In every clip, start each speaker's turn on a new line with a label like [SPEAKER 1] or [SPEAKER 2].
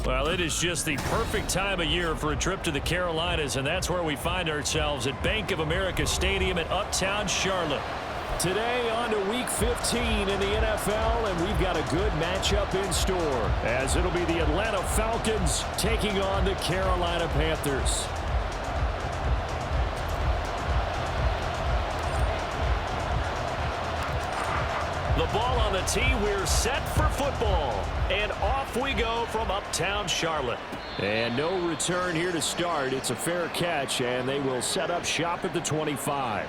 [SPEAKER 1] Well, it is just the perfect time of year for a trip to the Carolinas, and that's where we find ourselves at Bank of America Stadium in Uptown Charlotte. Today on to Week 15 in the NFL, and we've got a good matchup in store, as it'll be the Atlanta Falcons taking on the Carolina Panthers. The ball on the tee, we're set for football. And off we go from Uptown Charlotte. And no return here to start. It's a fair catch, and they will set up shop at the 25.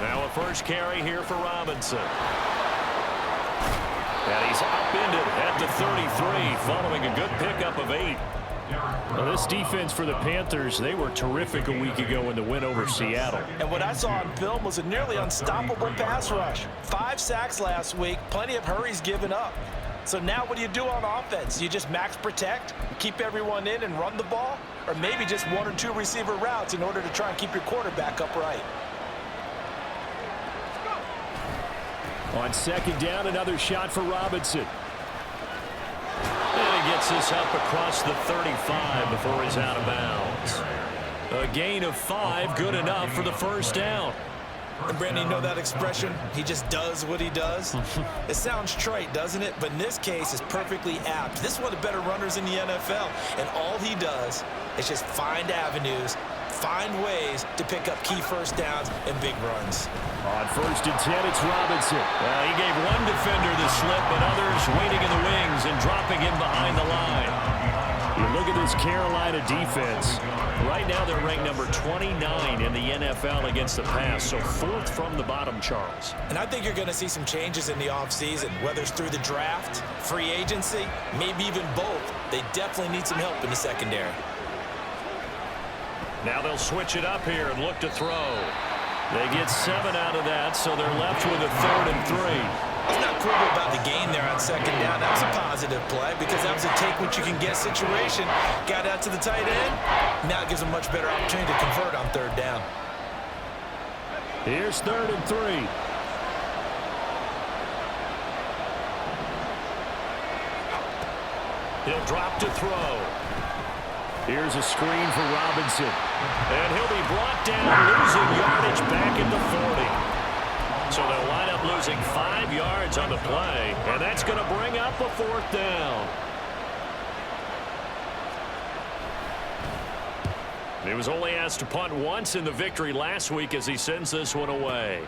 [SPEAKER 1] Now a first carry here for Robinson. And he's upended at the 33 following a good pickup of 8. Well, this defense for the Panthers, they were terrific a week ago in the win over Seattle.
[SPEAKER 2] And what I saw on film was a nearly unstoppable pass rush. 5 sacks last week, plenty of hurries given up. So now what do you do on offense? You just max protect, keep everyone in and run the ball? Or maybe just 1 or 2 receiver routes in order to try and keep your quarterback upright?
[SPEAKER 1] On second down, another shot for Robinson. And he gets this up across the 35 before he's out of bounds. A gain of 5, good enough for the first down.
[SPEAKER 2] And Brandon, you know that expression? He just does what he does? It sounds trite, doesn't it? But in this case, it's perfectly apt. This is one of the better runners in the NFL. And all he does is just find avenues, find ways to pick up key first downs and big runs.
[SPEAKER 1] On first and 10, it's Robinson. He gave one defender the slip, but others waiting in the wings and dropping him behind the line. You look at this Carolina defense. Right now, they're ranked number 29 in the NFL against the pass, so 4th from the bottom, Charles.
[SPEAKER 2] And I think you're going to see some changes in the offseason, whether it's through the draft, free agency, maybe even both. They definitely need some help in the secondary.
[SPEAKER 1] Now they'll switch it up here and look to throw. They get 7 out of that, so they're left with a 3rd and 3.
[SPEAKER 2] It's not quibble about the gain there on second down. That was a positive play because that was a take-what-you-can-get situation. Got out to the tight end. Now it gives them much better opportunity to convert on 3rd down.
[SPEAKER 1] Here's 3rd and 3. He'll drop to throw. Here's a screen for Robinson. And he'll be brought down, losing yardage back at the 40. So they'll line up losing 5 yards on the play, and that's going to bring up a 4th down. He was only asked to punt once in the victory last week as he sends this one away.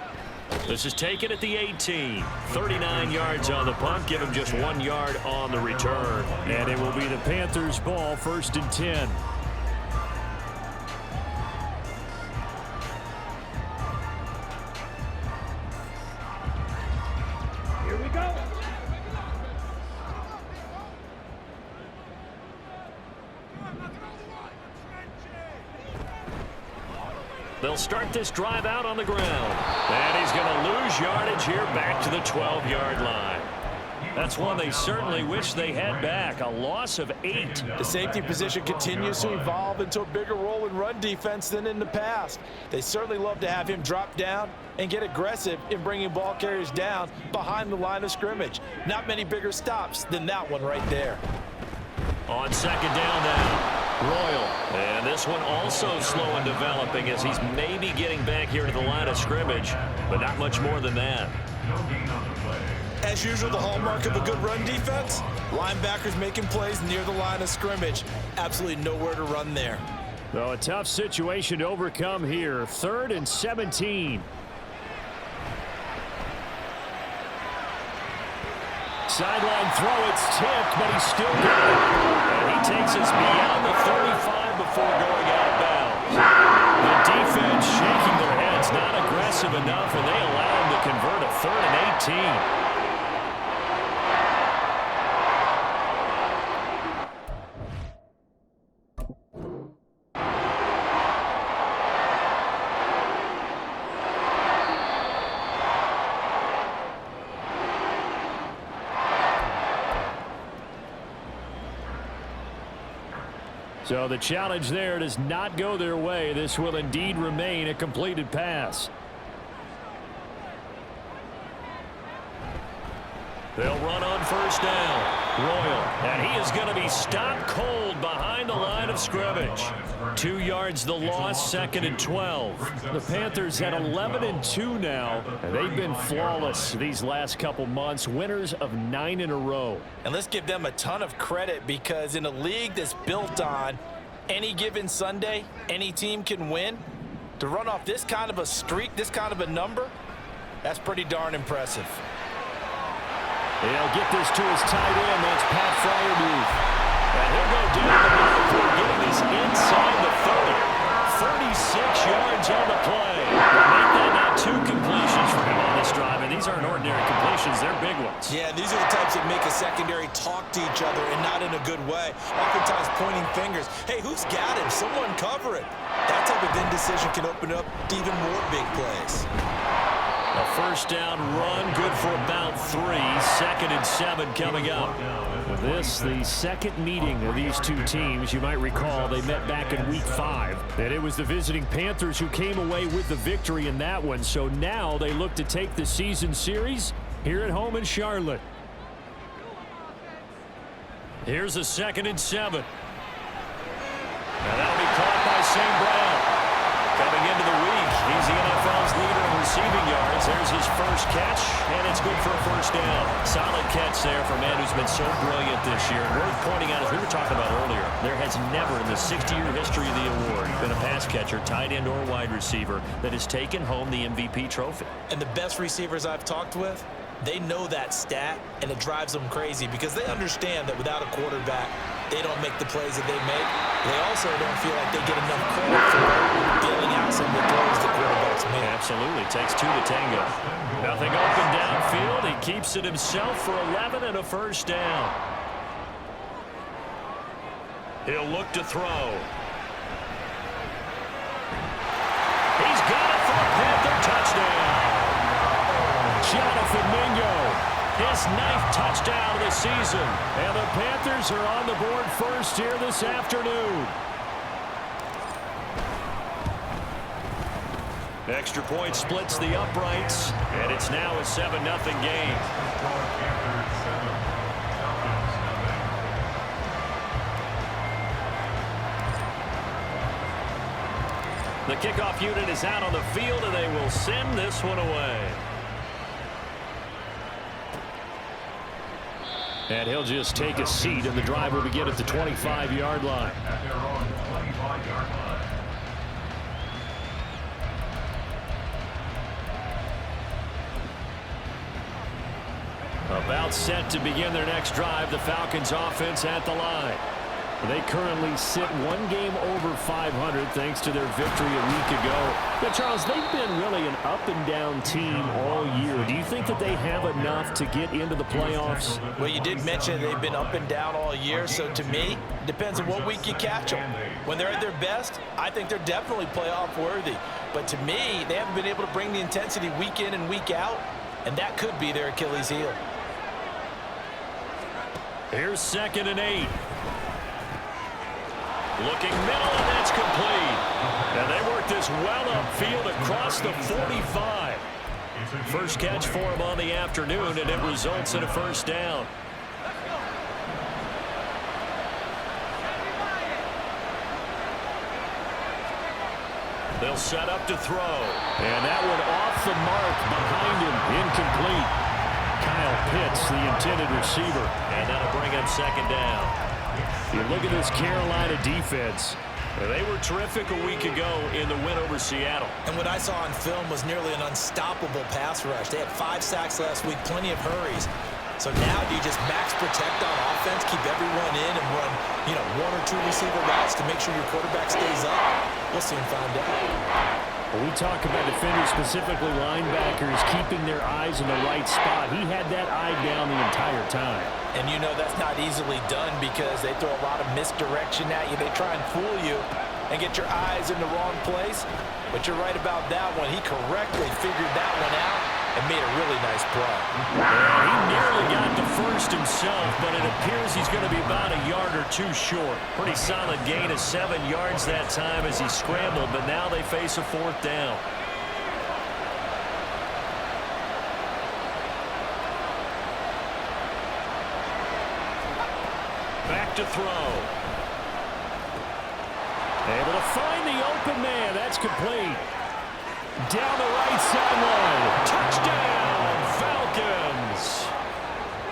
[SPEAKER 1] This is taken at the 18. 39 yards on the punt. Give him just 1 yard on the return. And it will be the Panthers' ball, 1st and 10.
[SPEAKER 3] Here we go.
[SPEAKER 1] They'll start this drive out on the ground. And he's going to lose yardage here back to the 12-yard line. That's one they certainly wish they had back. A loss of 8.
[SPEAKER 2] The safety position continues to evolve into a bigger role in run defense than in the past. They certainly love to have him drop down and get aggressive in bringing ball carriers down behind the line of scrimmage. Not many bigger stops than that one right there.
[SPEAKER 1] On second down now, Royal. And this one also slow in developing as he's maybe getting back here to the line of scrimmage, but not much more than that.
[SPEAKER 2] As usual, the hallmark of a good run defense, linebackers making plays near the line of scrimmage. Absolutely nowhere to run there.
[SPEAKER 1] Well, a tough situation to overcome here. 3rd and 17. Sideline throw, it's tipped, but he's still got it. And he takes us beyond the 35 before going out of bounds. The defense shaking their heads, not aggressive enough, and they allow him to convert a 3rd and 18. So the challenge there does not go their way. This will indeed remain a completed pass. They'll run on first down. Royal, and he is going to be stopped cold behind the line of scrimmage. 2 yards the loss, 2nd and 12. The Panthers at 11-2 now, and they've been flawless these last couple months, winners of 9 in a row.
[SPEAKER 2] And let's give them a ton of credit, because in a league that's built on any given Sunday, any team can win. To run off this kind of a streak, this kind of a number, that's pretty darn impressive.
[SPEAKER 1] He'll get this to his tight end. That's Pat Fryermuth. And he'll go down the middle for getting this inside the 30. 36 yards on the play. Make that now 2 completions for him on this drive. And these aren't ordinary completions. They're big ones.
[SPEAKER 2] Yeah, these are the types that make a secondary talk to each other, and not in a good way. Oftentimes pointing fingers. Hey, who's got him? Someone cover it. That type of indecision can open up even more big plays.
[SPEAKER 1] A first down run, good for about 3. 2nd and 7 coming up. This, the second meeting of these two teams. You might recall they met back in Week 5. And it was the visiting Panthers who came away with the victory in that one. So now they look to take the season series here at home in Charlotte. Here's a 2nd and 7. And that'll be caught by St. Brown. Coming into the week, he's the NFL's leader in receiving yards. There's his first catch, and it's good for a first down. Solid catch there for a man who's been so brilliant this year. Worth pointing out, as we were talking about earlier, there has never in the 60-year history of the award been a pass catcher, tight end or wide receiver that has taken home the MVP trophy. And the best receivers I've talked with, they know that stat, and it drives them crazy because they understand that without a quarterback, they don't make the plays that they make. They also don't feel like they get enough credit for dealing out some of the throws the quarterbacks make. Absolutely. Takes 2 to tango. Nothing open downfield. He keeps it himself for 11 and a first down. He'll look to throw. He's got it for a Panther touchdown. Jonathan Mingo, his 9th touchdown of the season. And the Panthers are on the board first here this afternoon. Extra point splits the uprights, and it's now a 7-0 game. The kickoff unit is out on the field, and they will send this one away. And he'll just take a seat, and the drive will begin at the 25-yard line. About set to begin their next drive, the Falcons offense at the line. They currently sit 1 game over 500 thanks to their victory a week ago. But Charles, they've been really an up-and-down team all year. Do you think that they have enough to get into the playoffs?
[SPEAKER 2] Well, you did mention they've been up and down all year, so to me, it depends on what week you catch them. When they're at their best, I think they're definitely playoff worthy. But to me, they haven't been able to bring the intensity week in and week out, and that could be their Achilles heel.
[SPEAKER 1] Here's 2nd and 8. Looking middle, and that's complete. And they work this well upfield across the 45. First catch for him on the afternoon, and it results in a first down. They'll set up to throw. And that one off the mark behind him, incomplete. Kyle Pitts, the intended receiver. And that'll bring him 2nd down. You look at this Carolina defense. They were terrific a week ago in the win over Seattle. And what I saw on film was nearly an unstoppable pass rush. They had 5 sacks last week, plenty of hurries. So now do you just max protect on offense, keep everyone in, and run, 1 or 2 receiver routes to make sure your quarterback stays up? We'll soon find out. When we talk about defenders, specifically linebackers, keeping their eyes in the right spot, he had that eye down the entire time.
[SPEAKER 2] And that's not easily done because they throw a lot of misdirection at you. They try and fool you and get your eyes in the wrong place. But you're right about that one. He correctly figured that one out and made a really nice play.
[SPEAKER 1] Yeah, he nearly got the first himself, but it appears he's going to be about a yard or two short. Pretty solid gain of 7 yards that time as he scrambled, but now they face a 4th down. Back to throw. Able to find the open man. That's complete. Down the right sideline. Touchdown, Falcons.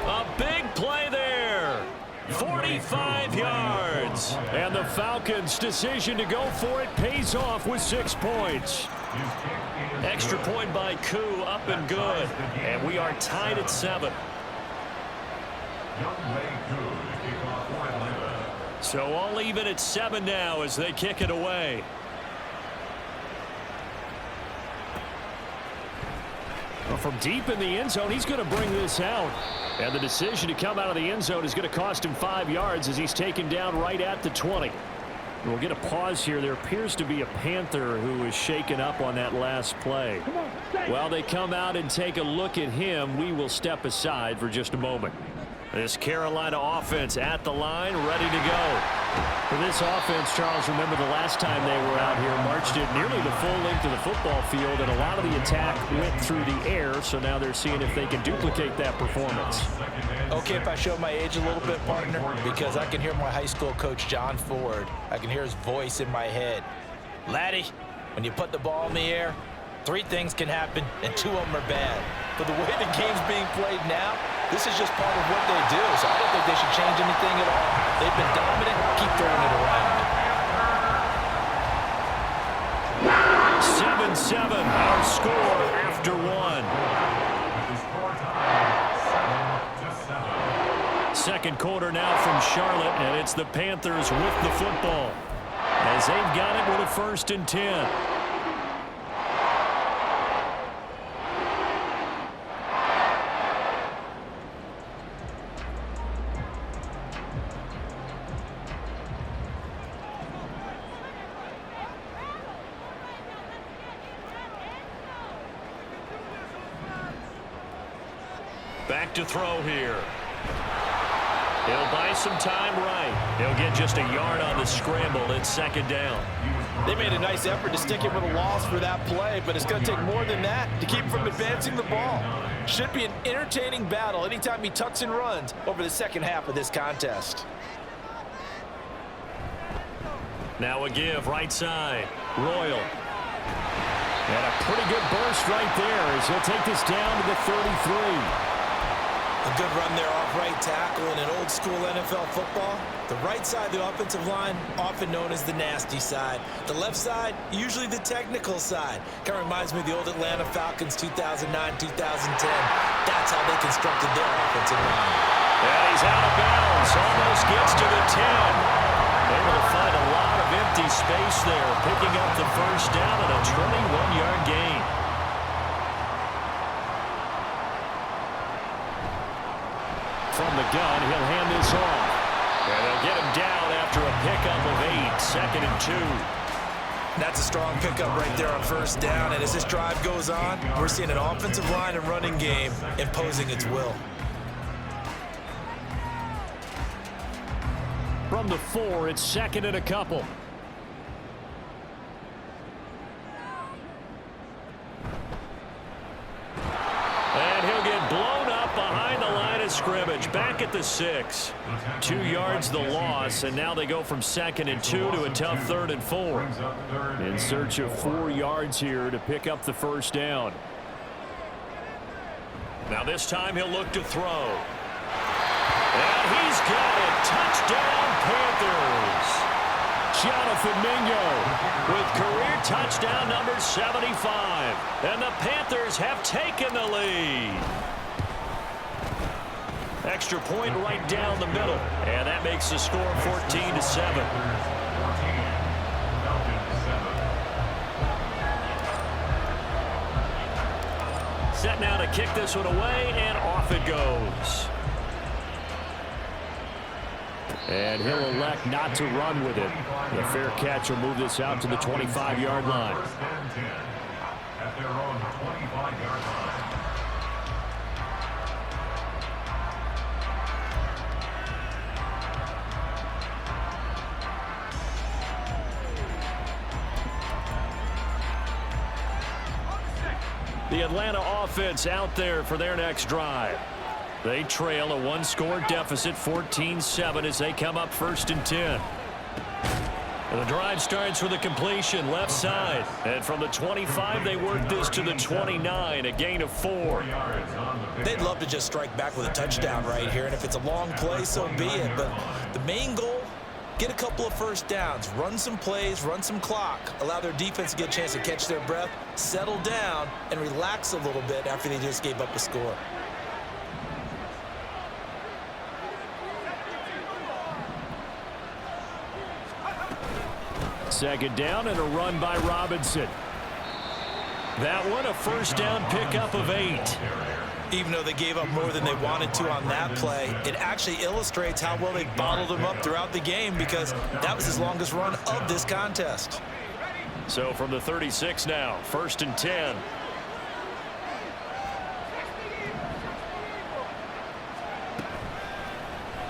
[SPEAKER 1] A big play there. 45 yards. And the Falcons' decision to go for it pays off with 6 points. Extra point by Koo, up and good. And we are tied at 7. So all even at 7 now as they kick it away. Well, from deep in the end zone, he's going to bring this out. And the decision to come out of the end zone is going to cost him 5 yards as he's taken down right at the 20. We'll get a pause here. There appears to be a Panther who is shaken up on that last play. While they come out and take a look at him, we will step aside for just a moment. This Carolina offense at the line, ready to go. For this offense, Charles, remember the last time they were out here, marched it nearly the full length of the football field, and a lot of the attack went through the air, so now they're seeing if they can duplicate that performance.
[SPEAKER 2] Okay, if I show my age a little bit, partner, because I can hear my high school coach, John Ford. I can hear his voice in my head. Laddie, when you put the ball in the air, 3 things can happen, and 2 of them are bad. But the way the game's being played now, this is just part of what they do, so I don't think they should change anything at all. They've been dominant. Keep throwing it around.
[SPEAKER 1] 7-7, our score after 1. Second quarter now from Charlotte, and it's the Panthers with the football as they've got it with a 1st and 10. Back to throw here. He'll buy some time right. He'll get just a yard on the scramble. It's 2nd down.
[SPEAKER 2] They made a nice effort to stick him with a loss for that play, but it's going to take more than that to keep him from advancing the ball. Should be an entertaining battle anytime he tucks and runs over the second half of this contest.
[SPEAKER 1] Now a give right side. Royal. And a pretty good burst right there as he'll take this down to the 33.
[SPEAKER 2] A good run there off right tackle in an old-school NFL football. The right side of the offensive line, often known as the nasty side. The left side, usually the technical side. Kind of reminds me of the old Atlanta Falcons 2009-2010. That's how they constructed their offensive line.
[SPEAKER 1] And he's out of bounds. Almost gets to the 10. Able to find a lot of empty space there, picking up the 1st down and a 21-yard gain. From the gun, he'll hand this off. And they'll get him down after a pickup of 8, 2nd and 2.
[SPEAKER 2] That's a strong pickup right there on 1st down, and as this drive goes on, we're seeing an offensive line and running game imposing its will.
[SPEAKER 1] From the 4, it's 2nd and a couple. And he'll get blown up behind the line of scrimmage. Back at the 6. 2 yards the loss, and now they go from 2nd and 2 to a tough 3rd and 4. In search of 4 yards here to pick up the 1st down. Now this time he'll look to throw. And he's got it. Touchdown, Panthers. Jonathan Mingo with career touchdown number 75. And the Panthers have taken the lead. Extra point right down the middle. And that makes the score 14-7. Set now to kick this one away, and off it goes. And he'll elect not to run with it. The fair catch will move this out to the 25-yard line. The Atlanta offense out there for their next drive. They trail a one-score deficit, 14-7, as they come up 1st and 10. And the drive starts with a completion left side. And from the 25, they work this to the 29, a gain of 4.
[SPEAKER 2] They'd love to just strike back with a touchdown right here. And if it's a long play, so be it. But the main goal, get a couple of first downs, run some plays, run some clock, allow their defense to get a chance to catch their breath, settle down, and relax a little bit after they just gave up a score.
[SPEAKER 1] Second down and a run by Robinson. That one, a first down pickup of 8.
[SPEAKER 2] Even though they gave up more than they wanted to on that play, it actually illustrates how well they bottled them up throughout the game, because that was his longest run of this contest.
[SPEAKER 1] So from the 36 now, 1st and 10.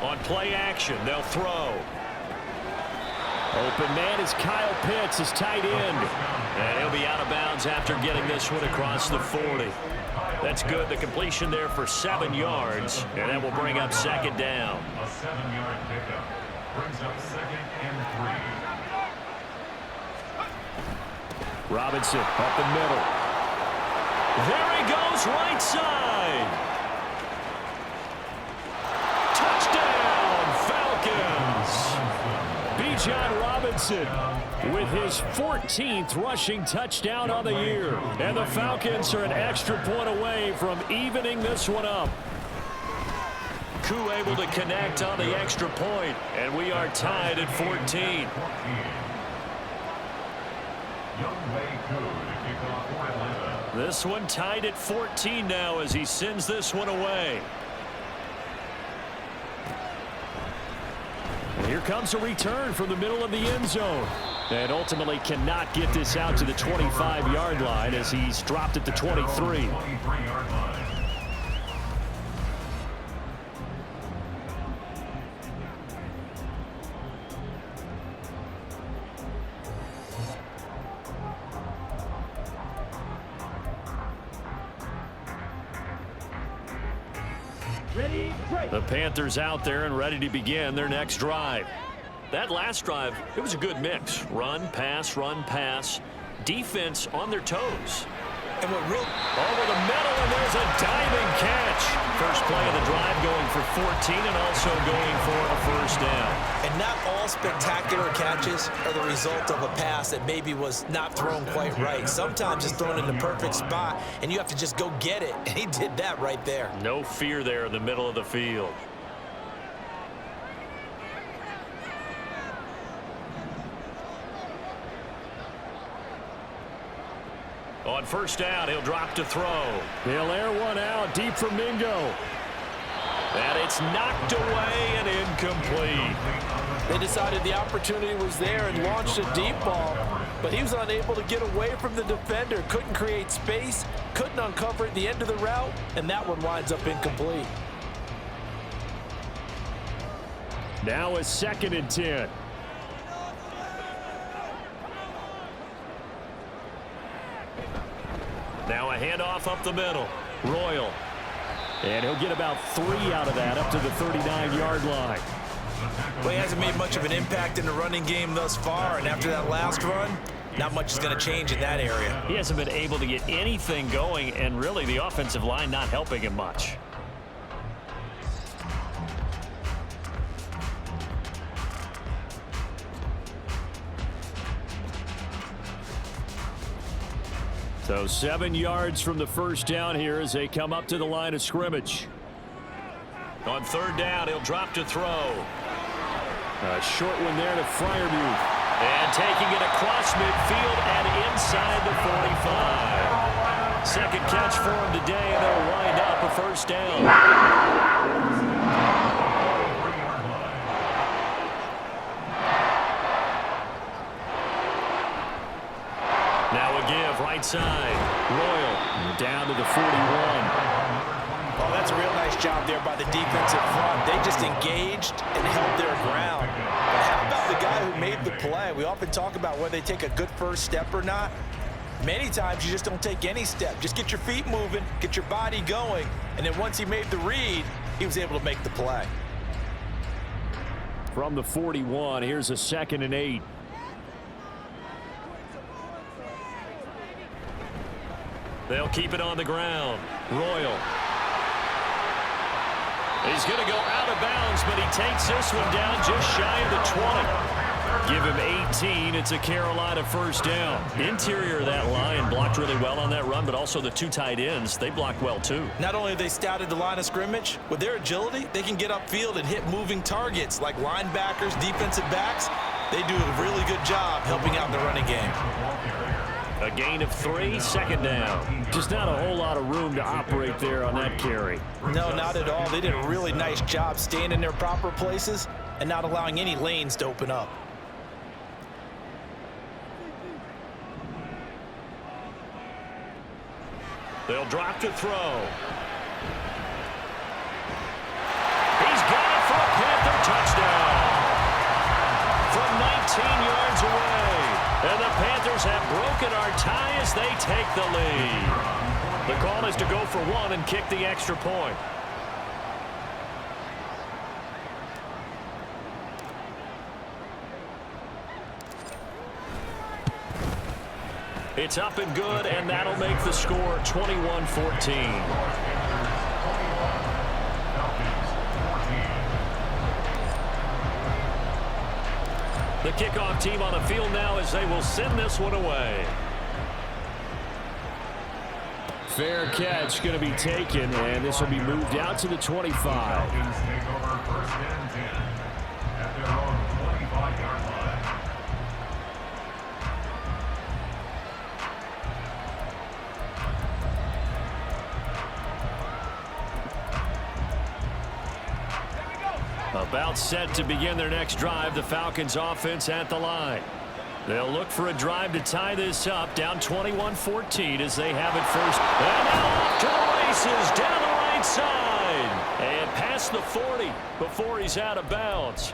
[SPEAKER 1] On play action, they'll throw. Open man is Kyle Pitts, his tight end. And he'll be out of bounds after getting this one across the 40. That's good. The completion there for 7 yards. And that will bring up 2nd down.
[SPEAKER 3] A 7-yard pickup brings up 2nd and 3.
[SPEAKER 1] Robinson up the middle. There he goes, right side. Touchdown, Falcons. Bijan Robinson with his 14th rushing touchdown on the year. And the Falcons are an extra point away from evening this one up. Koo able to connect on the extra point, and we are tied at 14. This one tied at 14 now as he sends this one away. And here comes a return from the middle of the end zone. And ultimately cannot get this out to the 25-yard line as he's dropped at the 23. The Panthers out there and ready to begin their next drive. That last drive, it was a good mix. Run, pass, defense on their toes.
[SPEAKER 2] And what real
[SPEAKER 1] over the middle, and there's a diving catch. First play of the drive going for 14 and also going for a first down.
[SPEAKER 2] And not all spectacular catches are the result of a pass that maybe was not thrown quite right. Sometimes it's thrown in the perfect spot, and you have to just go get it. And he did that right there.
[SPEAKER 1] No fear there in the middle of the field. On first down, he'll drop to throw. He'll air one out deep from Mingo. And it's knocked away and incomplete.
[SPEAKER 4] They decided the opportunity was there and launched a deep ball, but he was unable to get away from the defender, couldn't create space, couldn't uncover at the end of the route, and that one winds up incomplete.
[SPEAKER 1] Now a 2nd and 10. Now a handoff up the middle. Royal. And he'll get about 3 out of that up to the 39-yard line.
[SPEAKER 2] Well, he hasn't made much of an impact in the running game thus far, and after that last run, not much is going to change in that area.
[SPEAKER 1] He hasn't been able to get anything going, and really the offensive line not helping him much. So 7 yards from the first down here as they come up to the line of scrimmage. On third down, he'll drop to throw. A short one there to Freiermuth. And taking it across midfield and inside the 45. Second catch for him today, and they'll wind up a first down. Now a give, right side. Royal down to the 41.
[SPEAKER 4] Oh, that's a real nice job there by the defensive front. They just engaged and held their ground. But how about the guy who made the play? We often talk about whether they take a good first step or not.
[SPEAKER 2] Many times you just don't take any step. Just get your feet moving, get your body going, and then once he made the read, he was able to make the play.
[SPEAKER 1] From the 41, here's a 2nd and 8. They'll keep it on the ground. Royal. He's going to go out of bounds, but he takes this one down just shy of the 20. Give him 18. It's a Carolina first down. Interior of that line blocked really well on that run, but also the 2 tight ends, they blocked well too.
[SPEAKER 2] Not only have they scouted the line of scrimmage, with their agility, they can get upfield and hit moving targets like linebackers, defensive backs. They do a really good job helping out in the running game.
[SPEAKER 1] A gain of 3, 2nd down. Just not a whole lot of room to operate there on that carry.
[SPEAKER 2] No, not at all. They did a really nice job staying in their proper places and not allowing any lanes to open up.
[SPEAKER 1] They'll drop to throw. He's got it for a Panther touchdown. From 19 yards away. And the Panthers have broken our tie as they take the lead. The call is to go for 1 and kick the extra point. It's up and good, and that'll make the score 21-14. The kickoff team on the field now as they will send this one away. Fair catch going to be taken, and this will be moved out to the 25.
[SPEAKER 3] Falcons take over 1st and 10 at their own 25-yard line.
[SPEAKER 1] About set to begin their next drive, the Falcons offense at the line. They'll look for a drive to tie this up, down 21-14 as they have it first. And now off to the races, down the right side. And past the 40 before he's out of bounds.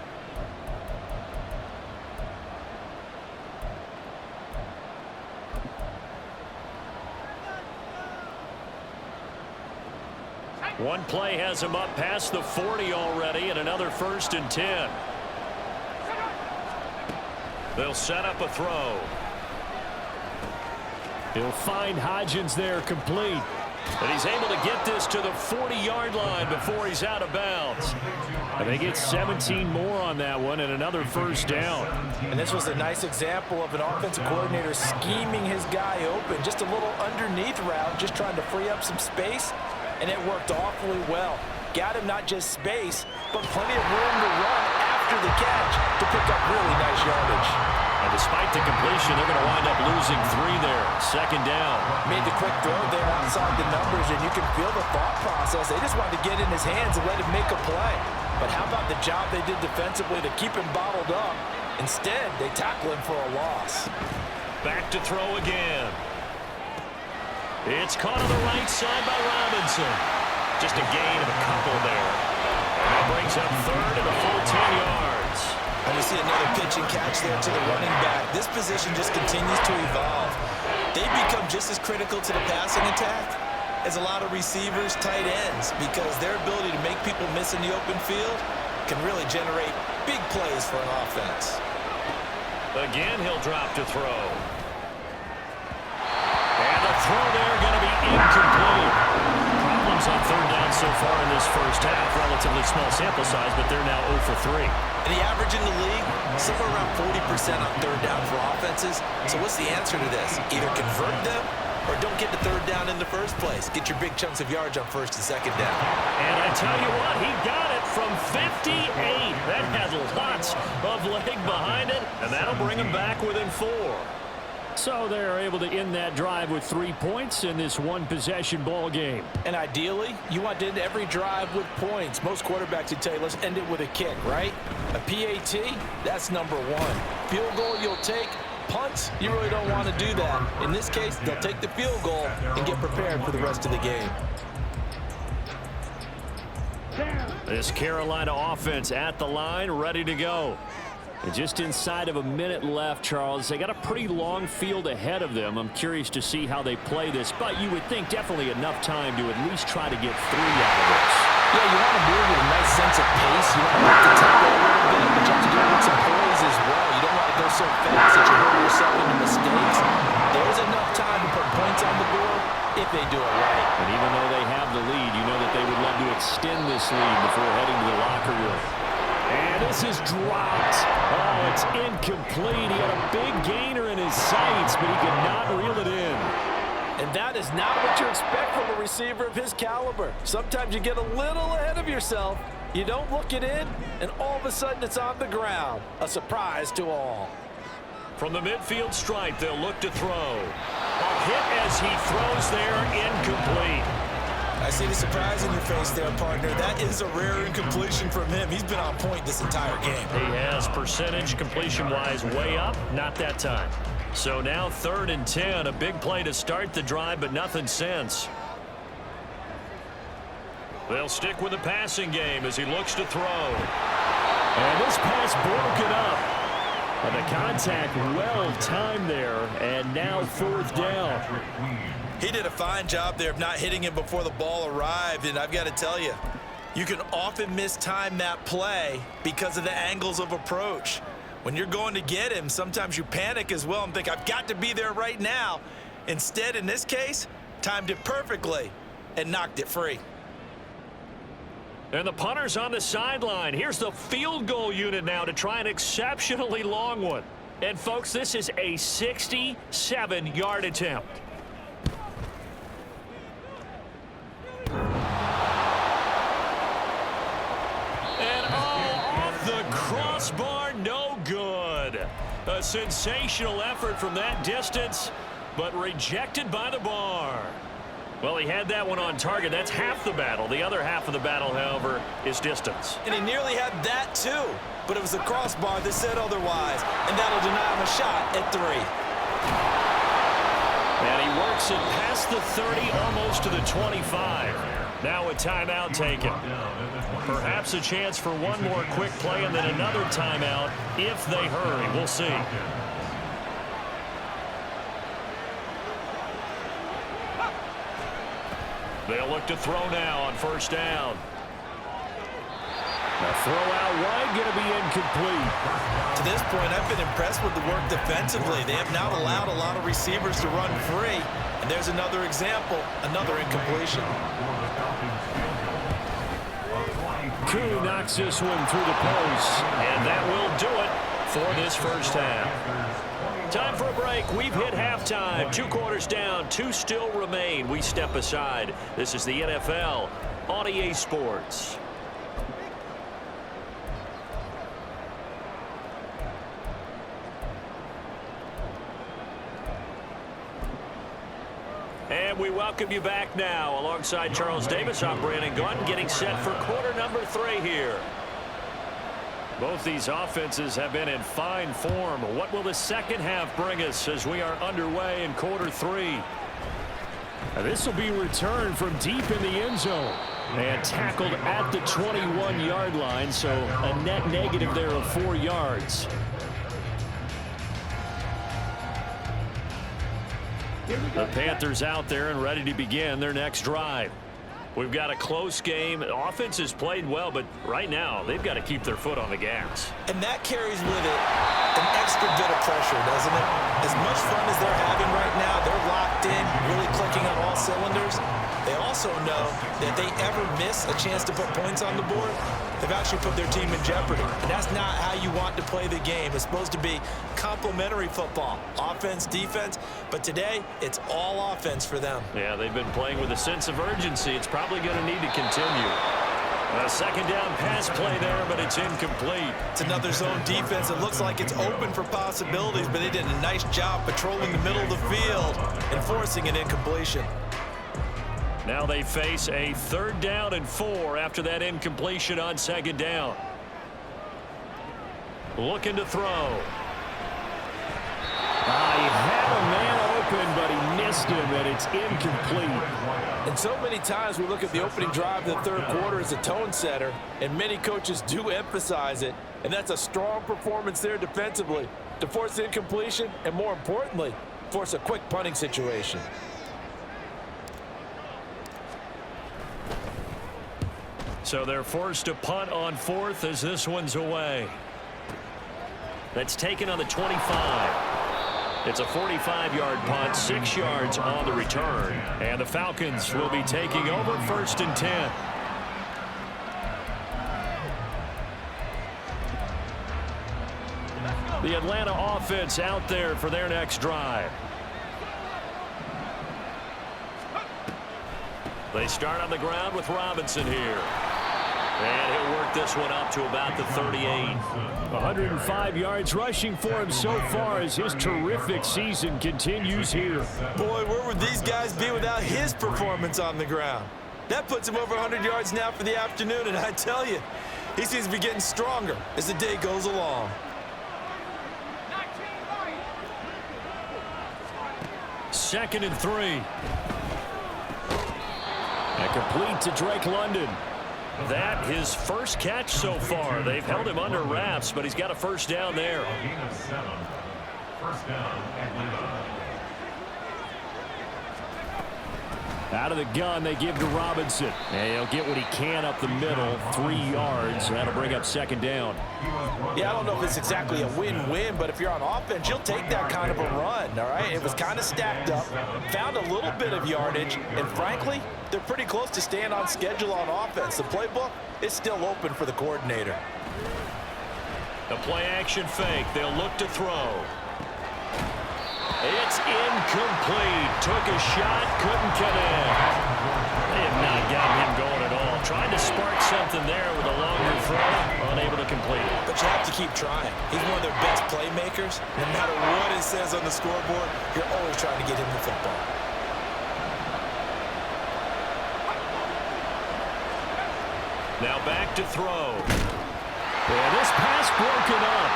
[SPEAKER 1] One play has him up past the 40 already, and another 1st and 10. They'll set up a throw. He'll find Hodgins there complete. And he's able to get this to the 40-yard line before he's out of bounds. And they get 17 more on that one and another 1st down.
[SPEAKER 2] And this was a nice example of an offensive coordinator scheming his guy open. Just a little underneath route, just trying to free up some space. And it worked awfully well. Got him not just space, but plenty of room to run after the catch to pick up really nice yardage.
[SPEAKER 1] And despite the completion, they're going to wind up losing 3 there. 2nd down.
[SPEAKER 2] Made the quick throw there outside the numbers, and you can feel the thought process. They just wanted to get in his hands and let him make a play. But how about the job they did defensively to keep him bottled up? Instead, they tackle him for a loss.
[SPEAKER 1] Back to throw again. It's caught on the right side by Robinson. Just a gain of a couple there. And that brings up 3rd and a full 10 yards.
[SPEAKER 2] And we see another pitch and catch there to the running back. This position just continues to evolve. They become just as critical to the passing attack as a lot of receivers, tight ends, because their ability to make people miss in the open field can really generate big plays for an offense.
[SPEAKER 1] Again, he'll drop to throw. And the throw there going to be incomplete. Problems on 3rd down so far in this first half. Relatively small sample size, but they're now 0 for 3.
[SPEAKER 2] And the average in the league, somewhere around 40% on 3rd down for offenses. So what's the answer to this? Either convert them or don't get the 3rd down in the first place. Get your big chunks of yards on 1st and 2nd down.
[SPEAKER 1] And I tell you what, he got it from 58. That has lots of leg behind it, and that'll bring him back within 4. So they're able to end that drive with 3 points in this one-possession ball game.
[SPEAKER 2] And ideally, you want to end every drive with points. Most quarterbacks would tell you, let's end it with a kick, right? A PAT, that's number 1. Field goal you'll take. Punts, you really don't want to do that. In this case, they'll take the field goal and get prepared for the rest of the game.
[SPEAKER 1] This Carolina offense at the line, ready to go. And just inside of a minute left, Charles. They got a pretty long field ahead of them. I'm curious to see how they play this, but you would think definitely enough time to at least try to get 3 out of this.
[SPEAKER 4] Yeah, you want to move with a nice sense of pace. You want to up the tempo a little bit, but you have to do it with some poise as well. You don't want to go so fast that you hurt yourself into mistakes. There's enough time to put points on the board if they do it right.
[SPEAKER 1] And even though they have the lead, you know that they would love to extend this lead before heading to the locker room. And this is dropped. Oh, it's incomplete. He had a big gainer in his sights, but he could not reel it in.
[SPEAKER 4] And that is not what you expect from a receiver of his caliber. Sometimes you get a little ahead of yourself. You don't look it in, and all of a sudden it's on the ground. A surprise to all.
[SPEAKER 1] From the midfield stripe, they'll look to throw. A hit as he throws there, incomplete.
[SPEAKER 2] I see the surprise in your face there, partner. That is a rare incompletion from him. He's been on point this entire game.
[SPEAKER 1] He has percentage completion-wise way up, not that time. So now 3rd and 10, a big play to start the drive, but nothing since. They'll stick with the passing game as he looks to throw. And this pass broken up. But the contact well timed there, and now 4th down.
[SPEAKER 2] He did a fine job there of not hitting him before the ball arrived, and I've got to tell you, you can often mistime that play because of the angles of approach. When you're going to get him, sometimes you panic as well and think, I've got to be there right now. Instead, in this case, timed it perfectly and knocked it free.
[SPEAKER 1] And the punter's on the sideline. Here's the field goal unit now to try an exceptionally long one. And, folks, this is a 67-yard attempt. And, off the crossbar, no good. A sensational effort from that distance, but rejected by the bar. Well, he had that one on target. That's half the battle. The other half of the battle, however, is distance.
[SPEAKER 2] And he nearly had that, too. But it was the crossbar that said otherwise. And that'll deny him a shot at 3.
[SPEAKER 1] And he works it past the 30, almost to the 25. Now a timeout taken. Perhaps a chance for one more quick play and then another timeout if they hurry. We'll see. They'll look to throw now on 1st down. The throw out wide going to be incomplete.
[SPEAKER 2] To this point, I've been impressed with the work defensively. They have not allowed a lot of receivers to run free. And there's another example, another incompletion.
[SPEAKER 1] Koo knocks this one through the post. And that will do it for this 1st half. Time for a break. We've hit halftime. 2 quarters down. 2 still remain. We step aside. This is the NFL on EA Sports. And we welcome you back now. Alongside Charles Davis, I'm Brandon Gunn, getting set for quarter number 3 here. Both these offenses have been in fine form. What will the second half bring us as we are underway in quarter 3? This will be returned from deep in the end zone and tackled at the 21-yard line, so a net negative there of 4 yards. The Panthers out there and ready to begin their next drive. We've got a close game. The offense has played well, but right now they've got to keep their foot on the gas.
[SPEAKER 2] And that carries with it an extra bit of pressure, doesn't it? As much fun as they're having right now, they're locked in, really clicking on all cylinders. They also know that if they ever miss a chance to put points on the board, they've actually put their team in jeopardy. And that's not how you want to play the game. It's supposed to be complementary football, offense, defense. But today, it's all offense for them.
[SPEAKER 1] Yeah, they've been playing with a sense of urgency. It's probably going to need to continue. A 2nd down pass play there, but it's incomplete.
[SPEAKER 2] It's another zone defense. It looks like it's open for possibilities, but they did a nice job patrolling the middle of the field and forcing an incompletion.
[SPEAKER 1] Now they face a 3rd down and 4 after that incompletion on 2nd down. Looking to throw. He had a man open, but he missed him, and it's incomplete.
[SPEAKER 4] And so many times we look at the opening drive of the 3rd quarter as a tone setter, and many coaches do emphasize it. And that's a strong performance there defensively to force incompletion and, more importantly, force a quick punting situation.
[SPEAKER 1] So they're forced to punt on 4th as this one's away. That's taken on the 25. It's a 45-yard punt, 6 yards on the return. And the Falcons will be taking over 1st and 10. The Atlanta offense out there for their next drive. They start on the ground with Robinson here. And he'll work this one up to about the 38. 105 yards rushing for him so far as his terrific season continues here.
[SPEAKER 2] Boy, where would these guys be without his performance on the ground? That puts him over 100 yards now for the afternoon, and I tell you, he seems to be getting stronger as the day goes along.
[SPEAKER 1] Second and 3. And complete to Drake London. That his first catch so far. They've held him under wraps, but he's got a first down there.
[SPEAKER 3] Gain of 7. First down, Atlanta.
[SPEAKER 1] Out of the gun, they give to Robinson. And he'll get what he can up the middle, 3 yards. That'll bring up second down.
[SPEAKER 4] Yeah, I don't know if it's exactly a win-win, but if you're on offense, you'll take that kind of a run, all right? It was kind of stacked up, found a little bit of yardage, and frankly, they're pretty close to staying on schedule on offense. The playbook is still open for the coordinator.
[SPEAKER 1] The play-action fake. They'll look to throw. It's incomplete. Took a shot, couldn't connect. They have not gotten him going at all. Trying to spark something there with a longer throw, unable to complete it.
[SPEAKER 2] But you have to keep trying. He's one of their best playmakers. No matter what it says on the scoreboard, you're always trying to get him the football.
[SPEAKER 1] Now back to throw. And this pass broken up.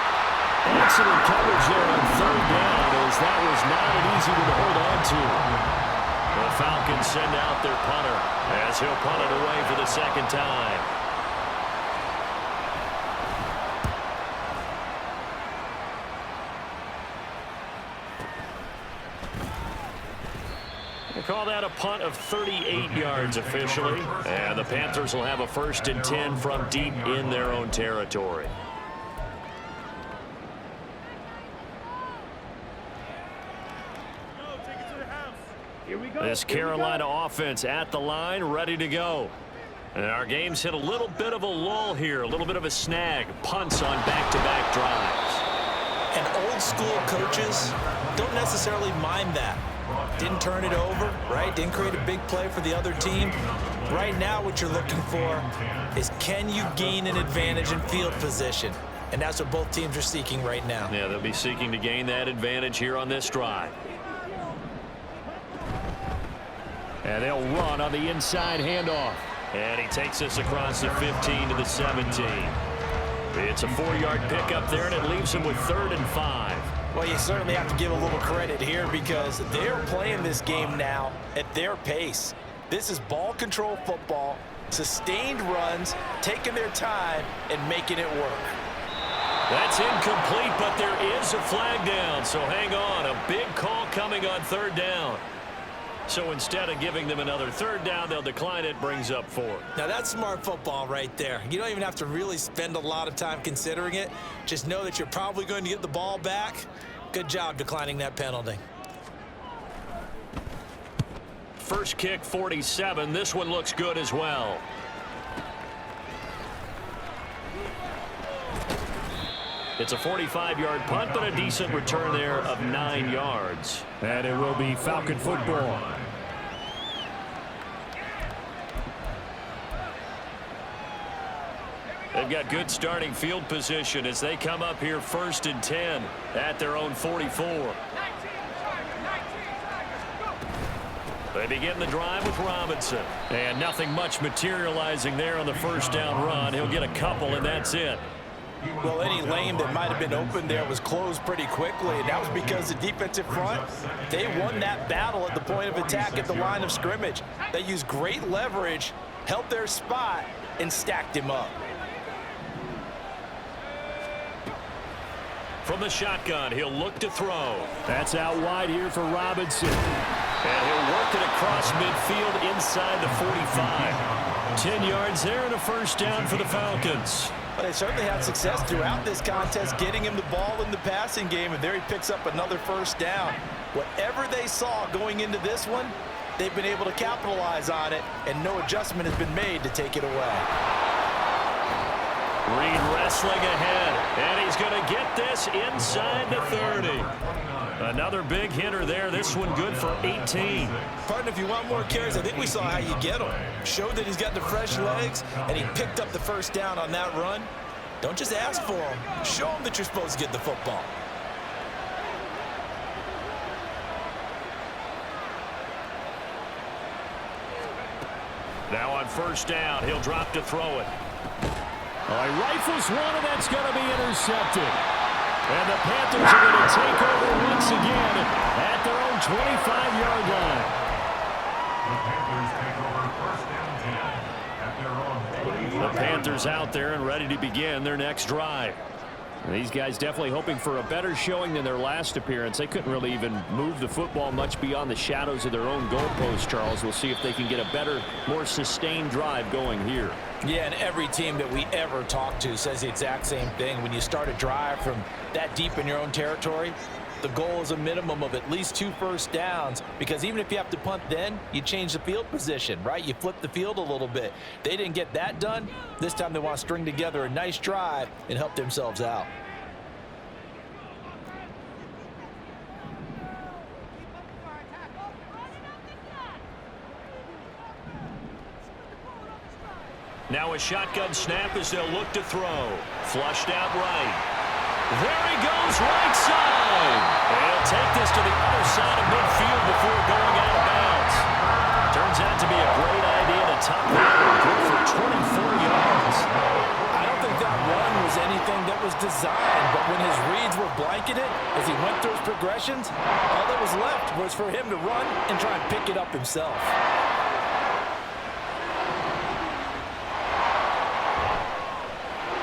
[SPEAKER 1] Excellent coverage there on 3rd down, as that was not an easy one to hold on to. The Falcons send out their punter as he'll punt it away for the second time. We'll call that a punt of 38 yards officially. And the Panthers will have a 1st and 10 from deep in their own territory. This Carolina offense at the line, ready to go. And our game's hit a little bit of a lull here, a little bit of a snag. Punts on back-to-back drives.
[SPEAKER 2] And old school coaches don't necessarily mind that. Didn't turn it over, right? Didn't create a big play for the other team. Right now what you're looking for is, can you gain an advantage in field position? And that's what both teams are seeking right now.
[SPEAKER 1] Yeah, they'll be seeking to gain that advantage here on this drive. And they'll run on the inside handoff. And he takes this across the 15 to the 17. It's a 4-yard pickup there, and it leaves him with 3rd and 5.
[SPEAKER 4] Well, you certainly have to give a little credit here because they're playing this game now at their pace. This is ball control football, sustained runs, taking their time, and making it work.
[SPEAKER 1] That's incomplete, but there is a flag down, so hang on. A big call coming on 3rd down. So instead of giving them another 3rd down, they'll decline it, brings up 4.
[SPEAKER 2] Now that's smart football right there. You don't even have to really spend a lot of time considering it. Just know that you're probably going to get the ball back. Good job declining that penalty.
[SPEAKER 1] First kick, 47. This one looks good as well. It's a 45-yard punt, but a decent return there of 9 yards. And it will be Falcon football. They've got good starting field position as they come up here 1st and 10 at their own 44. They begin the drive with Robinson. And nothing much materializing there on the 1st down run. He'll get a couple, and that's it.
[SPEAKER 4] Well, any lane that might have been open there was closed pretty quickly, and that was because the defensive front, they won that battle at the point of attack at the line of scrimmage. They used great leverage, held their spot, and stacked him up.
[SPEAKER 1] From the shotgun, he'll look to throw. That's out wide here for Robinson. And he'll work it across midfield inside the 45. 10 yards there and a first down for the Falcons.
[SPEAKER 4] Well, they certainly had success throughout this contest getting him the ball in the passing game, and there he picks up another first down. Whatever they saw going into this one, they've been able to capitalize on it, and no adjustment has been made to take it away.
[SPEAKER 1] Reed wrestling ahead, and he's going to get this inside the 30. Another big hitter there. This one good for 18.
[SPEAKER 2] Partner, if you want more carries, I think we saw how you get him. Showed that he's got the fresh legs, and he picked up the first down on that run. Don't just ask for him. Show him that you're supposed to get the football.
[SPEAKER 1] Now on first down, he'll drop to throw it. He rifles one, and that's going to be intercepted. And the Panthers are going to take over once again at their own 25-yard line.
[SPEAKER 3] The Panthers take over first and 10 at their own 20.
[SPEAKER 1] The Panthers out there and ready to begin their next drive. And these guys definitely hoping for a better showing than their last appearance. They couldn't really even move the football much beyond the shadows of their own goalpost, Charles. We'll see if they can get a better, more sustained drive going here.
[SPEAKER 4] Yeah, and every team that we ever talk to says the exact same thing. When you start a drive from that deep in your own territory, the goal is a minimum of at least 2 first downs, because even if you have to punt then, you change the field position, right? You flip the field a little bit. They didn't get that done. This time they want to string together a nice drive and help themselves out.
[SPEAKER 1] Now a shotgun snap as they'll look to throw. Flushed out right. There he goes, right side. And he'll take this to the other side of midfield before going out of bounds. Turns out to be a great idea to top the order. Good for 24 yards.
[SPEAKER 4] I don't think that run was anything that was designed, but when his reads were blanketed as he went through his progressions, all that was left was for him to run and try and pick it up himself.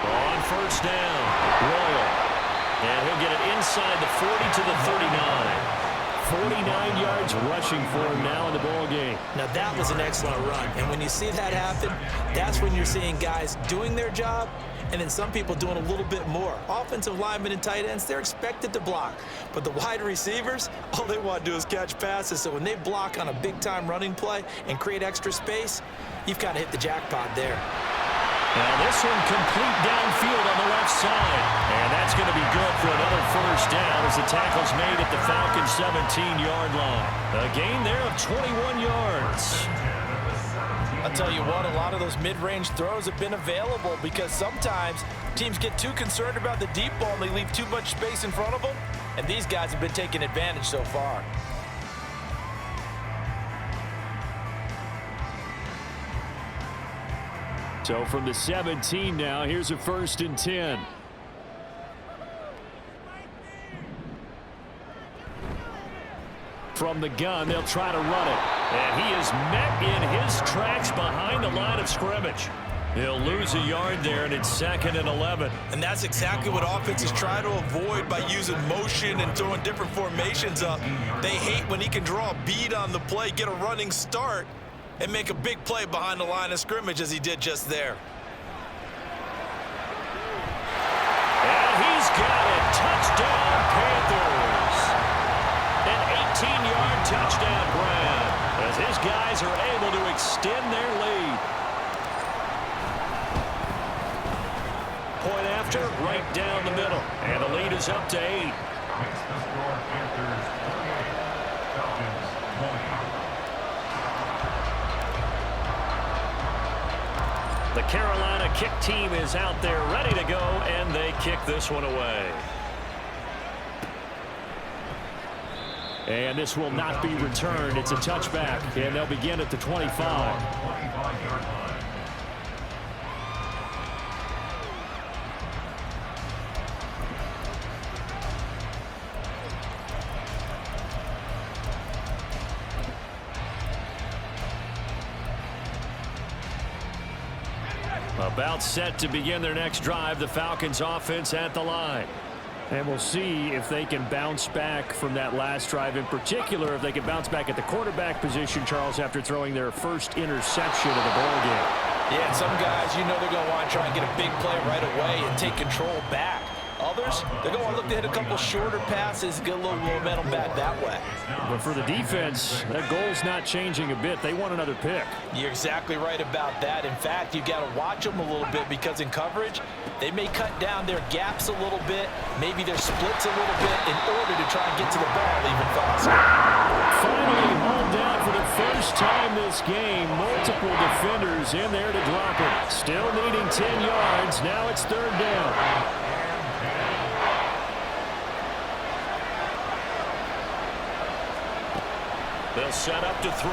[SPEAKER 1] On first down, Royal. And he'll get it inside the 40 to the 39. 49 yards rushing for him now in the ball game.
[SPEAKER 2] Now that was an excellent run, and when you see that happen, that's when you're seeing guys doing their job and then some people doing a little bit more. Offensive linemen and tight ends, they're expected to block, but the wide receivers, all they want to do is catch passes. So when they block on a big-time running play and create extra space, you've got to hit the jackpot there.
[SPEAKER 1] Now this one complete downfield on the left side. And that's going to be good for another first down as the tackle's made at the Falcons' 17-yard line. A gain there of 21 yards.
[SPEAKER 4] I'll tell you what, a lot of those mid-range throws have been available because sometimes teams get too concerned about the deep ball and they leave too much space in front of them. And these guys have been taking advantage so far.
[SPEAKER 1] So from the 17 now, here's a first and 10. From the gun, they'll try to run it. And he is met in his tracks behind the line of scrimmage. He'll lose a yard there, and it's 2nd and 11.
[SPEAKER 2] And that's exactly what offenses try to avoid by using motion and throwing different formations up. They hate when he can draw a bead on the play, get a running start, and make a big play behind the line of scrimmage as he did just there.
[SPEAKER 1] And he's got it. Touchdown, Panthers. An 18-yard touchdown grab as his guys are able to extend their lead. Point after, right down the middle. And the lead is up to 8.
[SPEAKER 3] Makes the score Panthers 28, Falcons 20.
[SPEAKER 1] The Carolina kick team is out there ready to go, and they kick this one away. And this will not be returned. It's a touchback, and they'll begin at the 25.
[SPEAKER 3] 25-yard line.
[SPEAKER 1] About set to begin their next drive, the Falcons offense at the line. And we'll see if they can bounce back from that last drive, in particular if they can bounce back at the quarterback position, Charles, after throwing their first interception of the ballgame.
[SPEAKER 4] Yeah, some guys, you know they're going to want to try and get a big play right away and take control back. Others, they're going to look to hit a couple shorter passes, get a little momentum back that way.
[SPEAKER 1] But for the defense, that goal's not changing a bit. They want another pick.
[SPEAKER 4] You're exactly right about that. In fact, you got to watch them a little bit because in coverage, they may cut down their gaps a little bit, maybe their splits a little bit in order to try and get to the ball even faster.
[SPEAKER 1] Finally hauled down for the first time this game. Multiple defenders in there to drop it. Still needing 10 yards. Now it's third down. They'll set up to throw.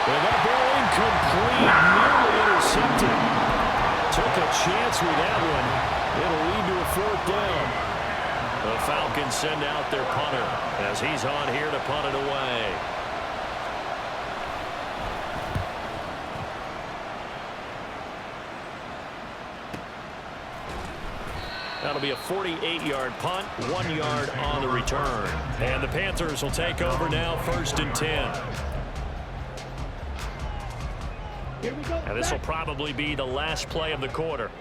[SPEAKER 1] And that ball incomplete, nearly intercepted. Took a chance with that one. It'll lead to a fourth down. The Falcons send out their punter as he's on here to punt it away. That'll be a 48-yard punt, 1 yard on the return. And the Panthers will take over now, 1st and 10. And this will probably be the last play of the quarter.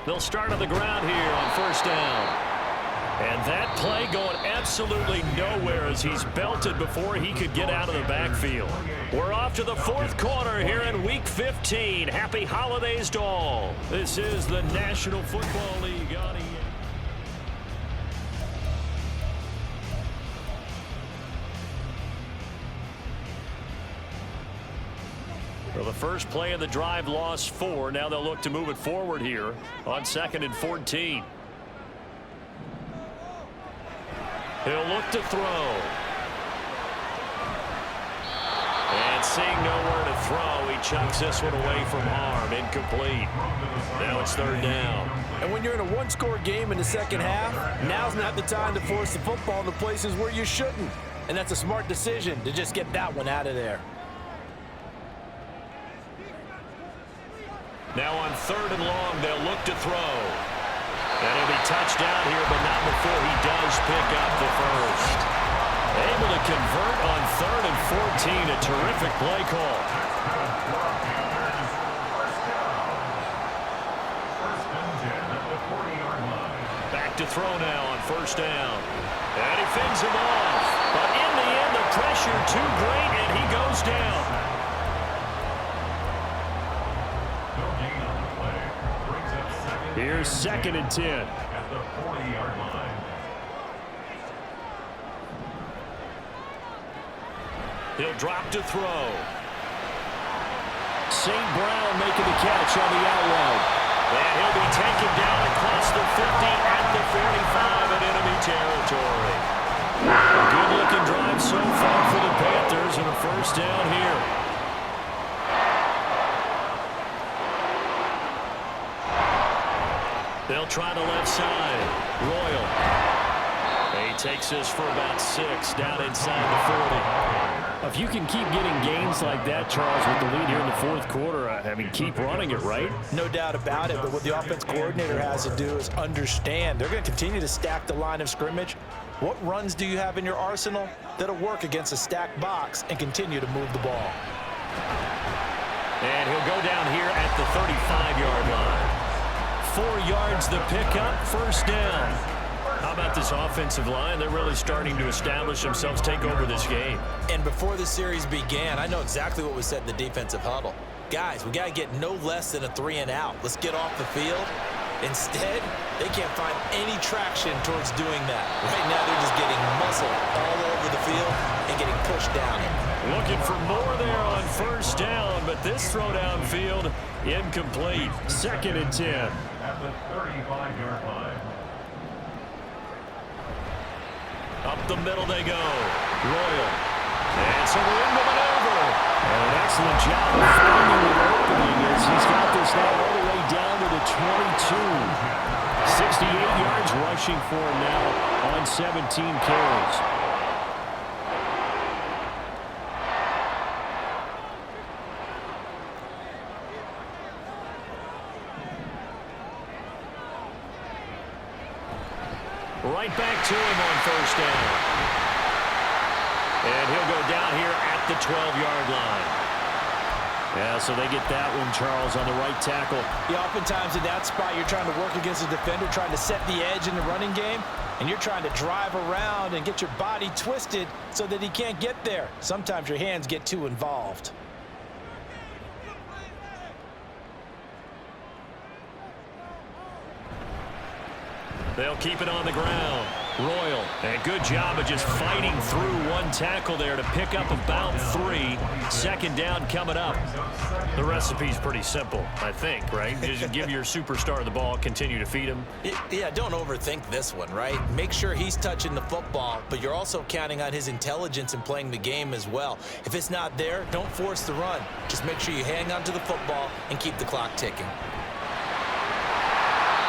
[SPEAKER 1] They'll start on the ground here on 1st down. And that play going absolutely nowhere as he's belted before he could get out of the backfield. We're off to the 4th quarter here in Week 15. Happy holidays to all. This is the National Football League on EA. Well, the first play of the drive lost 4. Now they'll look to move it forward here on 2nd and 14. He'll look to throw. And seeing nowhere to throw, he chucks this one away from harm. Incomplete. Now it's 3rd down.
[SPEAKER 4] And when you're in a one-score game in the second half, now's not the time to force the football into places where you shouldn't. And that's a smart decision to just get that one out of there.
[SPEAKER 1] Now on 3rd and long, they'll look to throw. And he'll be touched down here, but not before he does pick up the first. Able to convert on 3rd and 14. A terrific play call. Back to throw now on 1st down. And he fends him off. But in the end, the pressure too great, and he goes down. Here's 2nd and 10.
[SPEAKER 3] At the 40-yard line.
[SPEAKER 1] He'll drop to throw. St. Brown making the catch on the out route. And he'll be taken down across the 50 at the 45 in enemy territory. Good-looking drive so far for the Panthers and a 1st down here. They'll try the left side. Royal. He takes this for about 6 down inside the 40. If you can keep getting gains like that, Charles, with the lead here in the 4th quarter, I mean, keep running it, right?
[SPEAKER 4] No doubt about it, but what the offense coordinator has to do is understand they're going to continue to stack the line of scrimmage. What runs do you have in your arsenal that'll work against a stacked box and continue to move the ball?
[SPEAKER 1] And he'll go down here at the 35-yard line. 4 yards the pickup, 1st down. How about this offensive line? They're really starting to establish themselves, take over this game.
[SPEAKER 2] And before the series began, I know exactly what was said in the defensive huddle. Guys, we got to get no less than a 3 and out. Let's get off the field. Instead, they can't find any traction towards doing that. Right now, they're just getting muscle all over the field and getting pushed down it.
[SPEAKER 1] Looking for more there on 1st down, but this throw downfield incomplete. 2nd and 10.
[SPEAKER 3] At the 35-yard line.
[SPEAKER 1] Up the middle they go. Royal. And so we're in the maneuver. And an excellent job of finding the opening as he's got this now all the way down to the 22. 68 yards rushing for him now on 17 carries. Right back to him on first down. And he'll go down here at the 12-yard line. Yeah, so they get that one, Charles, on the right tackle.
[SPEAKER 4] Yeah, oftentimes in that spot, you're trying to work against a defender, trying to set the edge in the running game, and you're trying to drive around and get your body twisted so that he can't get there. Sometimes your hands get too involved.
[SPEAKER 1] They'll keep it on the ground. Royal, and good job of just fighting through one tackle there to pick up about 3. Second down coming up. The recipe's pretty simple, I think, right? Just give your superstar the ball, continue to feed him.
[SPEAKER 2] Yeah, don't overthink this one, right? Make sure he's touching the football, but you're also counting on his intelligence in playing the game as well. If it's not there, don't force the run. Just make sure you hang on to the football and keep the clock ticking.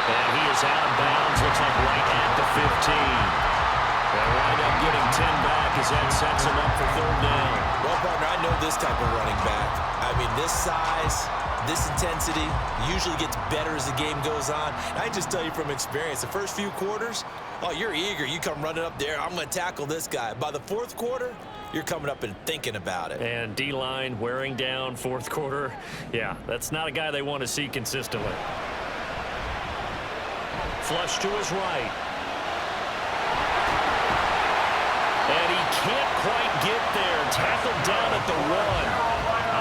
[SPEAKER 1] And he is out of bounds, looks like right at the 15. They'll wind up getting 10 back as that sets him up for third down.
[SPEAKER 2] Well, partner, I know this type of running back. I mean, this size, this intensity usually gets better as the game goes on. I just tell you from experience, the first few quarters, oh, you're eager. You come running up there, I'm going to tackle this guy. By the fourth quarter, you're coming up and thinking about it.
[SPEAKER 1] And D-line wearing down fourth quarter. Yeah, that's not a guy they want to see consistently. Flush to his right. And he can't quite get there. Tackled down at the 1.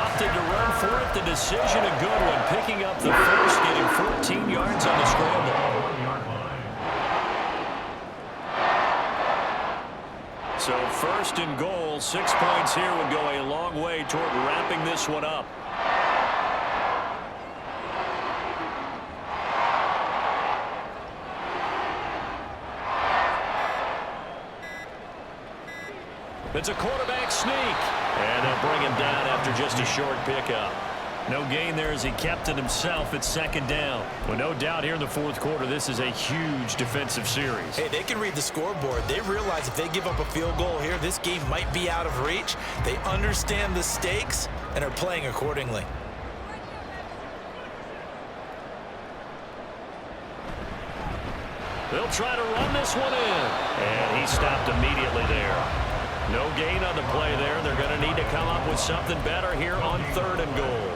[SPEAKER 1] Opted to run for it. The decision a good one. Picking up the first, getting 14 yards on the scramble. So first and goal, 6 points here would go a long way toward wrapping this one up. It's a quarterback sneak. And they'll bring him down after just a short pickup. No gain there as he kept it himself at second down. Well, no doubt here in the fourth quarter, this is a huge defensive series.
[SPEAKER 2] Hey, they can read the scoreboard. They realize if they give up a field goal here, this game might be out of reach. They understand the stakes and are playing accordingly.
[SPEAKER 1] They'll try to run this one in. And he stopped immediately there. No gain on the play there. They're going to need to come up with something better here on third and goal.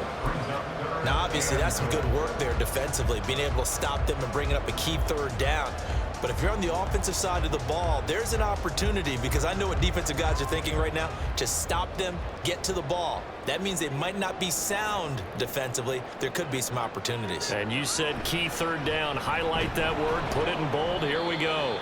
[SPEAKER 2] Now, obviously, that's some good work there defensively, being able to stop them and bringing up a key third down. But if you're on the offensive side of the ball, there's an opportunity, because I know what defensive guys are thinking right now. Just stop them, get to the ball. That means they might not be sound defensively. There could be some opportunities.
[SPEAKER 1] And you said key third down. Highlight that word. Put it in bold. Here we go.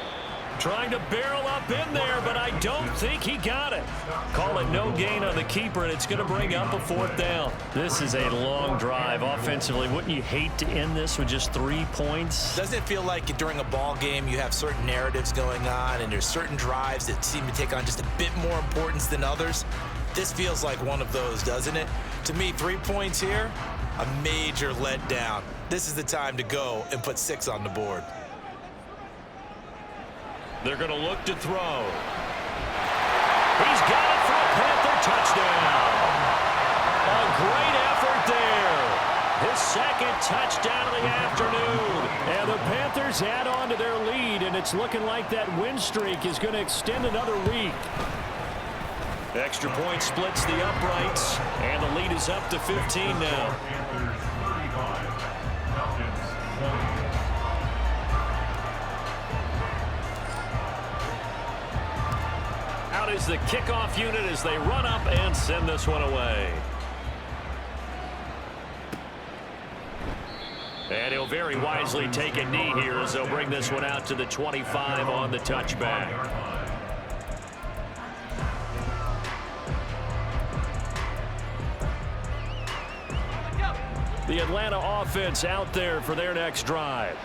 [SPEAKER 1] Trying to barrel up in there, but I don't think he got it. Call it no gain on the keeper, and it's going to bring up a fourth down. This is a long drive offensively. Wouldn't you hate to end this with just 3 points?
[SPEAKER 2] Doesn't it feel like during a ball game you have certain narratives going on and there's certain drives that seem to take on just a bit more importance than others? This feels like one of those, doesn't it? To me, 3 points here, a major letdown. This is the time to go and put 6 on the board.
[SPEAKER 1] They're going to look to throw. He's got it for a Panther touchdown. A great effort there. His second touchdown of the afternoon. And the Panthers add on to their lead, and it's looking like that win streak is going to extend another week. Extra point splits the uprights, and the lead is up to 15 now. Out is the kickoff unit as they run up and send this one away. And he'll very wisely take a knee here as they'll bring this one out to the 25 on the touchback. The Atlanta offense out there for their next drive.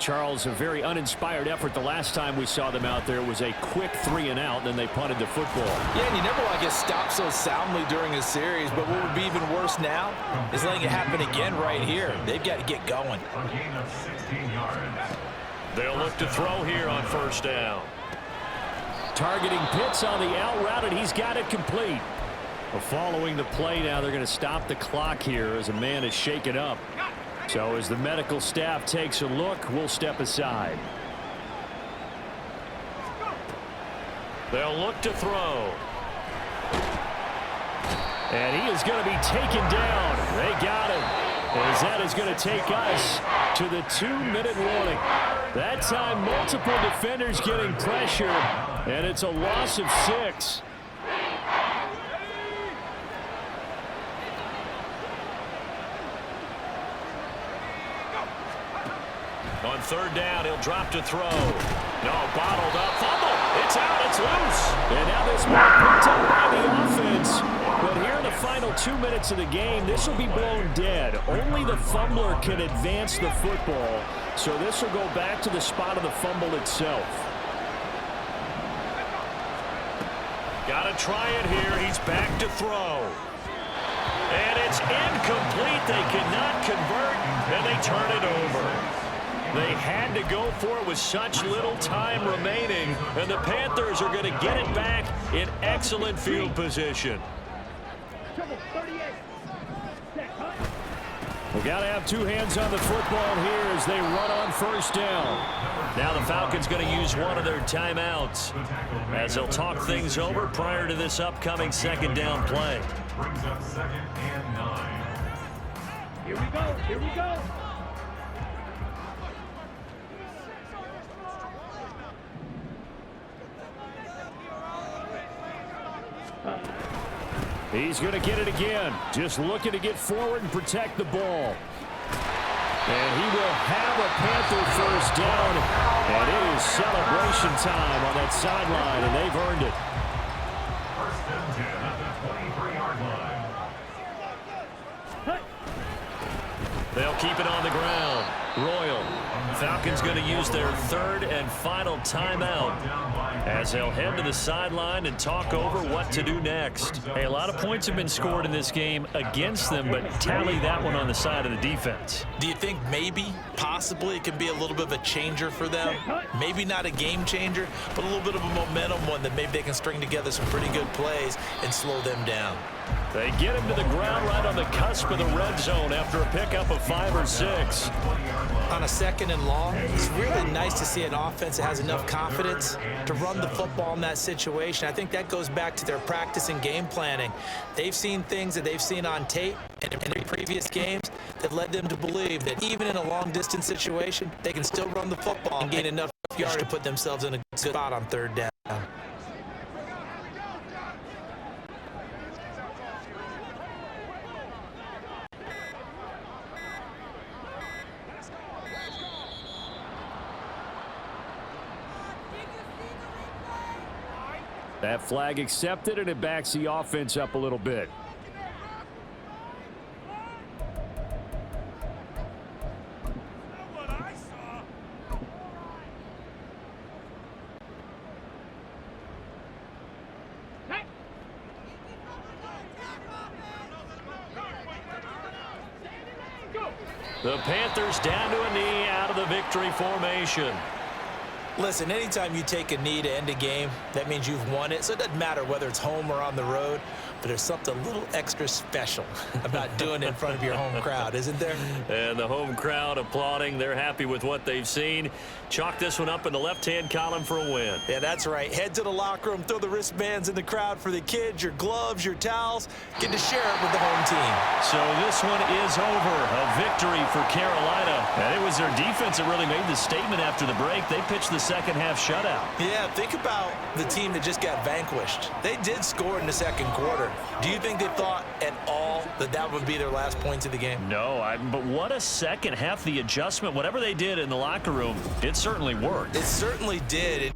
[SPEAKER 1] Charles, a very uninspired effort the last time we saw them out there was a quick 3 and out, then they punted the football.
[SPEAKER 4] Yeah, and you never want to get stopped so soundly during a series, but what would be even worse now is letting it happen again right here. They've got to get going.
[SPEAKER 3] A gain of 16 yards.
[SPEAKER 1] They'll look to throw here on first down. Targeting Pitts on the out route, and he's got it complete. Well, following the play now, they're going to stop the clock here as a man is shaken up. So as the medical staff takes a look, we'll step aside. They'll look to throw. And he is going to be taken down. They got him. As that is going to take us to the 2-minute warning. That time, multiple defenders getting pressure, and it's a loss of 6. On third down, he'll drop to throw. No, bottled up. Fumble. It's out. It's loose. And now this ball picked up by the offense. But here in the final 2 minutes of the game, this will be blown dead. Only the fumbler can advance the football. So this will go back to the spot of the fumble itself. Got to try it here. He's back to throw. And it's incomplete. They cannot convert, and they turn it over. They had to go for it with such little time remaining, and the Panthers are going to get it back in excellent field position. We've got to have two hands on the football here as they run on first down. Now the Falcons going to use one of their timeouts as they'll talk things over prior to this upcoming second down play.
[SPEAKER 3] Brings up 2nd and 9.
[SPEAKER 5] Here we go. Here we go.
[SPEAKER 1] He's going to get it again. Just looking to get forward and protect the ball. And he will have a Panther first down. And it is celebration time on that sideline, and they've earned it.
[SPEAKER 3] 1st and 10 at the 23-yard line.
[SPEAKER 1] They'll keep it on the ground. Royal. Falcons going to use their third and final timeout as they'll head to the sideline and talk over what to do next. Hey, a lot of points have been scored in this game against them, but tally that one on the side of the defense.
[SPEAKER 2] Do you think maybe, possibly, it could be a little bit of a changer for them? Maybe not a game changer, but a little bit of a momentum one that maybe they can string together some pretty good plays and slow them down.
[SPEAKER 1] They get him to the ground right on the cusp of the red zone after a pickup of 5 or 6.
[SPEAKER 2] On a 2nd and long, it's really nice to see an offense that has enough confidence to run the football in that situation. I think that goes back to their practice and game planning. They've seen things that they've seen on tape and in previous games that led them to believe that even in a long-distance situation, they can still run the football and gain enough yards to put themselves in a good spot on third down.
[SPEAKER 1] That flag accepted, and it backs the offense up a little bit. The Panthers down to a knee out of the victory formation.
[SPEAKER 2] Listen, anytime you take a knee to end a game, that means you've won it. So it doesn't matter whether it's home or on the road, but there's something a little extra special about doing it in front of your home crowd, isn't there?
[SPEAKER 1] And the home crowd applauding. They're happy with what they've seen. Chalk this one up in the left-hand column for a win.
[SPEAKER 2] Yeah, that's right. Head to the locker room, throw the wristbands in the crowd for the kids, your gloves, your towels. Get to share it with the home team.
[SPEAKER 1] So this one is over. A victory for Carolina. And it was their defense that really made the statement after the break. They pitched the second-half shutout.
[SPEAKER 2] Yeah, think about the team that just got vanquished. They did score in the second quarter. Do you think they thought at all that that would be their last points of the game?
[SPEAKER 1] No, but what a second half. The adjustment, whatever they did in the locker room, it certainly worked.
[SPEAKER 2] It certainly did.